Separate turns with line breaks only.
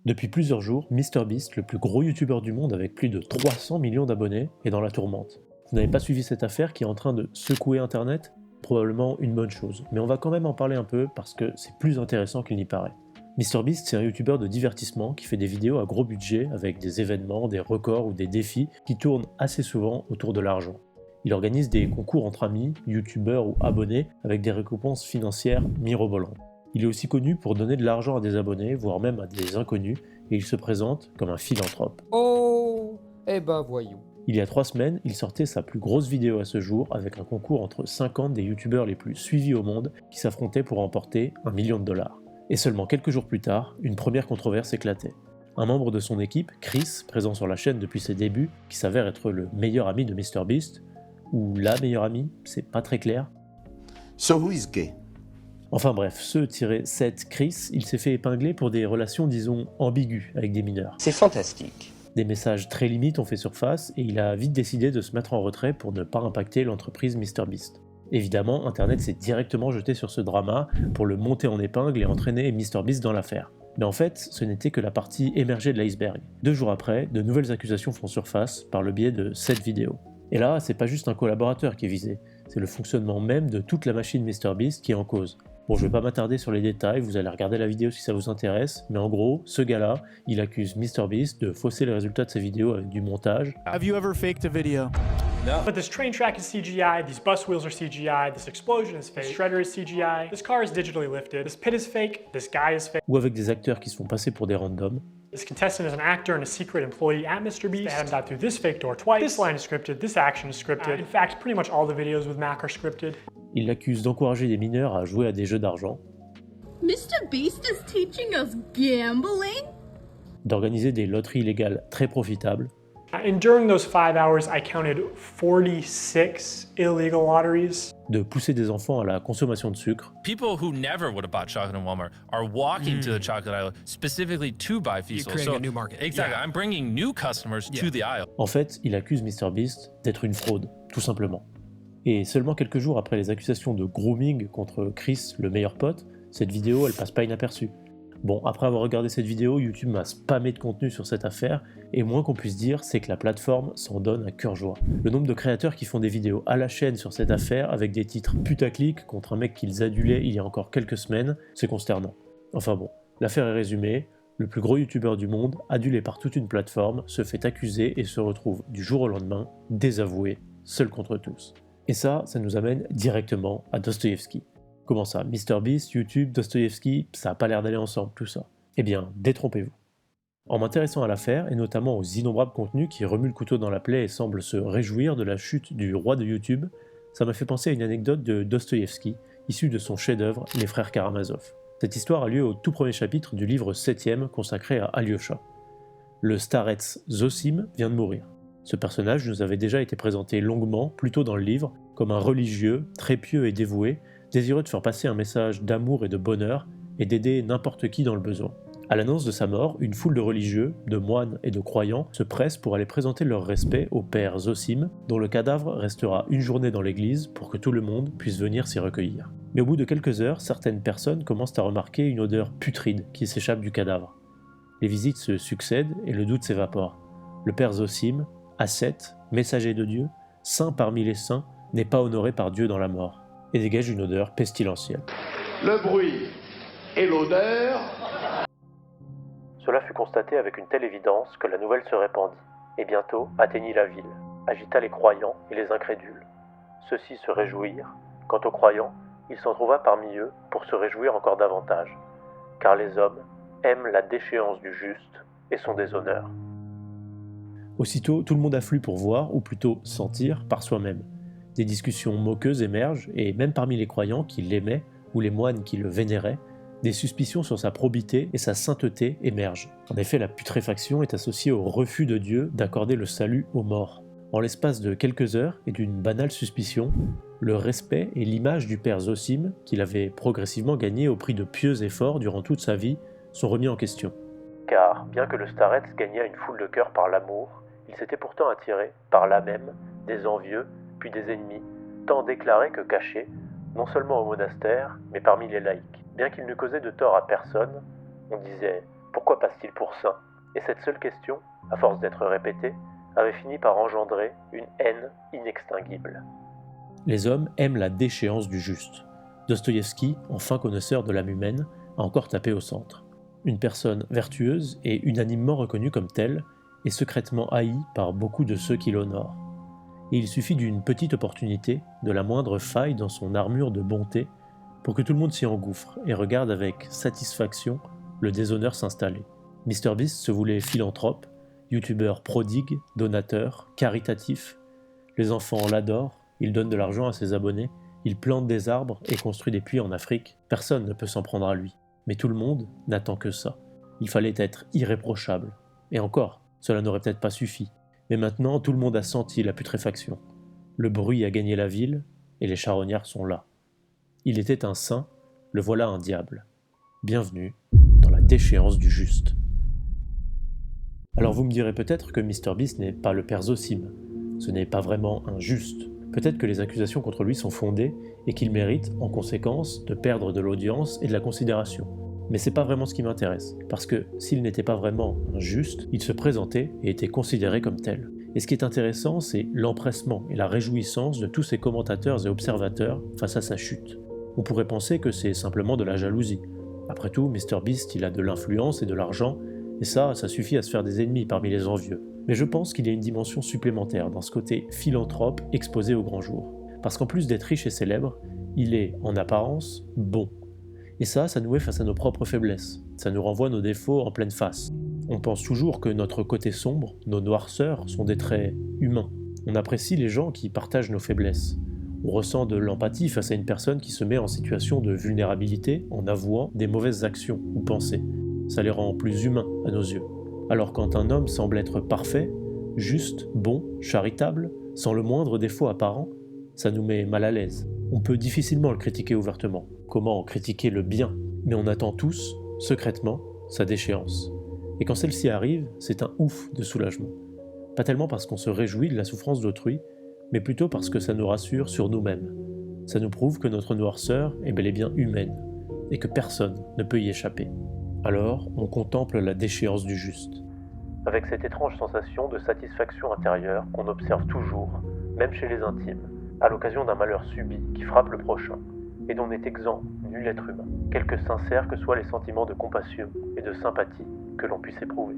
Depuis plusieurs jours, MrBeast, le plus gros youtubeur du monde avec plus de 300 millions d'abonnés, est dans la tourmente. Vous n'avez pas suivi cette affaire qui est en train de secouer internet? Probablement une bonne chose, mais on va quand même en parler un peu parce que c'est plus intéressant qu'il n'y paraît. MrBeast, c'est un youtubeur de divertissement qui fait des vidéos à gros budget avec des événements, des records ou des défis qui tournent assez souvent autour de l'argent. Il organise des concours entre amis, youtubeurs ou abonnés avec des récompenses financières mirobolantes. Il est aussi connu pour donner de l'argent à des abonnés, voire même à des inconnus, et il se présente comme un philanthrope.
Oh, eh ben voyons.
Il y a 3 semaines, il sortait sa plus grosse vidéo à ce jour avec un concours entre 50 des youtubeurs les plus suivis au monde qui s'affrontaient pour remporter $1 million. Et seulement quelques jours plus tard, une première controverse éclatait. Un membre de son équipe, Chris, présent sur la chaîne depuis ses débuts, qui s'avère être le meilleur ami de MrBeast, ou la meilleure amie, c'est pas très clair.
So who is gay?
Enfin bref, ce-7 Chris, il s'est fait épingler pour des relations disons ambiguës avec des mineurs.
C'est fantastique.
Des messages très limites ont fait surface et il a vite décidé de se mettre en retrait pour ne pas impacter l'entreprise MrBeast. Évidemment, internet s'est directement jeté sur ce drama pour le monter en épingle et entraîner MrBeast dans l'affaire. Mais en fait, ce n'était que la partie émergée de l'iceberg. 2 jours après, de nouvelles accusations font surface par le biais de cette vidéo. Et là, c'est pas juste un collaborateur qui est visé, c'est le fonctionnement même de toute la machine MrBeast qui est en cause. Bon, je vais pas m'attarder sur les détails, vous allez regarder la vidéo si ça vous intéresse, mais en gros, ce gars-là, il accuse MrBeast de fausser les résultats de ses vidéos avec du montage.
Have you ever faked a video?
No. But this train track is CGI, these bus wheels are CGI, this explosion is fake, this shredder is CGI, this car is digitally lifted, this pit is fake, this guy is fake.
Ou avec des acteurs qui se font passer pour des randoms.
This contestant is an actor and a secret employee at MrBeast. They haven't got through this fake door twice. This line is scripted, this action is scripted. In fact, pretty much all the videos with Mac are scripted.
Il l'accuse d'encourager des mineurs à jouer à des jeux d'argent.
MrBeast is teaching us gambling?
D'organiser des loteries illégales très profitables.
And during those 5 hours, I counted 46 illegal lotteries.
De pousser des enfants à la consommation de sucre.
People who never would have bought chocolate in Walmart are walking to the chocolate aisle specifically to buy Fiesel.
You're creating a new market.
Exactly.
Yeah.
I'm bringing new customers to the aisle.
En fait, il accuse MrBeast d'être une fraude, tout simplement. Et seulement quelques jours après les accusations de grooming contre Chris, le meilleur pote, cette vidéo, elle passe pas inaperçue. Bon, après avoir regardé cette vidéo, YouTube m'a spammé de contenu sur cette affaire, et moins qu'on puisse dire, c'est que la plateforme s'en donne à cœur joie. Le nombre de créateurs qui font des vidéos à la chaîne sur cette affaire, avec des titres putaclic contre un mec qu'ils adulaient il y a encore quelques semaines, c'est consternant. Enfin bon, l'affaire est résumée, le plus gros youtubeur du monde, adulé par toute une plateforme, se fait accuser et se retrouve du jour au lendemain, désavoué, seul contre tous. Et ça nous amène directement à Dostoïevski. Comment ça, MrBeast, YouTube, Dostoïevski, ça a pas l'air d'aller ensemble tout ça. Eh bien, détrompez-vous. En m'intéressant à l'affaire, et notamment aux innombrables contenus qui remuent le couteau dans la plaie et semblent se réjouir de la chute du roi de YouTube, ça m'a fait penser à une anecdote de Dostoïevski, issue de son chef-d'œuvre Les Frères Karamazov. Cette histoire a lieu au tout premier chapitre du livre 7e consacré à Alyosha. Le starets Zosim vient de mourir. Ce personnage nous avait déjà été présenté longuement, plus tôt dans le livre, comme un religieux, très pieux et dévoué, désireux de faire passer un message d'amour et de bonheur, et d'aider n'importe qui dans le besoin. À l'annonce de sa mort, une foule de religieux, de moines et de croyants se pressent pour aller présenter leur respect au père Zosim, dont le cadavre restera une journée dans l'église pour que tout le monde puisse venir s'y recueillir. Mais au bout de quelques heures, certaines personnes commencent à remarquer une odeur putride qui s'échappe du cadavre. Les visites se succèdent et le doute s'évapore. Le père Zosim, ascète, messager de Dieu, saint parmi les saints, n'est pas honoré par Dieu dans la mort, et dégage une odeur pestilentielle.
Le bruit et l'odeur.
Cela fut constaté avec une telle évidence que la nouvelle se répandit, et bientôt atteignit la ville, agita les croyants et les incrédules. Ceux-ci se réjouirent, quant aux croyants, il s'en trouva parmi eux pour se réjouir encore davantage, car les hommes aiment la déchéance du juste et son déshonneur. Aussitôt, tout le monde afflue pour voir, ou plutôt sentir, par soi-même. Des discussions moqueuses émergent, et même parmi les croyants qui l'aimaient, ou les moines qui le vénéraient, des suspicions sur sa probité et sa sainteté émergent. En effet, la putréfaction est associée au refus de Dieu d'accorder le salut aux morts. En l'espace de quelques heures et d'une banale suspicion, le respect et l'image du père Zosim, qu'il avait progressivement gagné au prix de pieux efforts durant toute sa vie, sont remis en question. Car, bien que le starets gagnât une foule de cœurs par l'amour, il s'était pourtant attiré, par là même, des envieux, puis des ennemis, tant déclarés que cachés, non seulement au monastère, mais parmi les laïcs. Bien qu'il ne causait de tort à personne, on disait « Pourquoi passe-t-il pour saint? Et cette seule question, à force d'être répétée, avait fini par engendrer une haine inextinguible. Les hommes aiment la déchéance du juste. Dostoïevski, enfin connaisseur de l'âme humaine, a encore tapé au centre. Une personne vertueuse et unanimement reconnue comme telle est secrètement haïe par beaucoup de ceux qui l'honorent. Et il suffit d'une petite opportunité, de la moindre faille dans son armure de bonté, pour que tout le monde s'y engouffre et regarde avec satisfaction le déshonneur s'installer. MrBeast se voulait philanthrope, youtubeur prodigue, donateur, caritatif. Les enfants l'adorent, il donne de l'argent à ses abonnés, il plante des arbres et construit des puits en Afrique. Personne ne peut s'en prendre à lui. Mais tout le monde n'attend que ça. Il fallait être irréprochable. Et encore, cela n'aurait peut-être pas suffi. Mais maintenant, tout le monde a senti la putréfaction. Le bruit a gagné la ville, et les charognards sont là. Il était un saint, le voilà un diable. Bienvenue dans la déchéance du juste. Alors vous me direz peut-être que MrBeast n'est pas le père Zosim. Ce n'est pas vraiment un juste. Peut-être que les accusations contre lui sont fondées et qu'il mérite, en conséquence, de perdre de l'audience et de la considération. Mais c'est pas vraiment ce qui m'intéresse, parce que s'il n'était pas vraiment un juste, il se présentait et était considéré comme tel. Et ce qui est intéressant, c'est l'empressement et la réjouissance de tous ces commentateurs et observateurs face à sa chute. On pourrait penser que c'est simplement de la jalousie. Après tout, MrBeast, il a de l'influence et de l'argent, et ça suffit à se faire des ennemis parmi les envieux. Mais je pense qu'il y a une dimension supplémentaire dans ce côté philanthrope exposé au grand jour. Parce qu'en plus d'être riche et célèbre, il est, en apparence, bon. Et ça nous met face à nos propres faiblesses. Ça nous renvoie nos défauts en pleine face. On pense toujours que notre côté sombre, nos noirceurs, sont des traits humains. On apprécie les gens qui partagent nos faiblesses. On ressent de l'empathie face à une personne qui se met en situation de vulnérabilité en avouant des mauvaises actions ou pensées. Ça les rend plus humains à nos yeux. Alors quand un homme semble être parfait, juste, bon, charitable, sans le moindre défaut apparent, ça nous met mal à l'aise. On peut difficilement le critiquer ouvertement. Comment critiquer le bien? Mais on attend tous, secrètement, sa déchéance. Et quand celle-ci arrive, c'est un ouf de soulagement. Pas tellement parce qu'on se réjouit de la souffrance d'autrui, mais plutôt parce que ça nous rassure sur nous-mêmes. Ça nous prouve que notre noirceur est bel et bien humaine, et que personne ne peut y échapper. Alors, on contemple la déchéance du juste. Avec cette étrange sensation de satisfaction intérieure qu'on observe toujours, même chez les intimes, à l'occasion d'un malheur subi qui frappe le prochain, et dont n'est exempt nul être humain, quelque sincères que soient les sentiments de compassion et de sympathie que l'on puisse éprouver.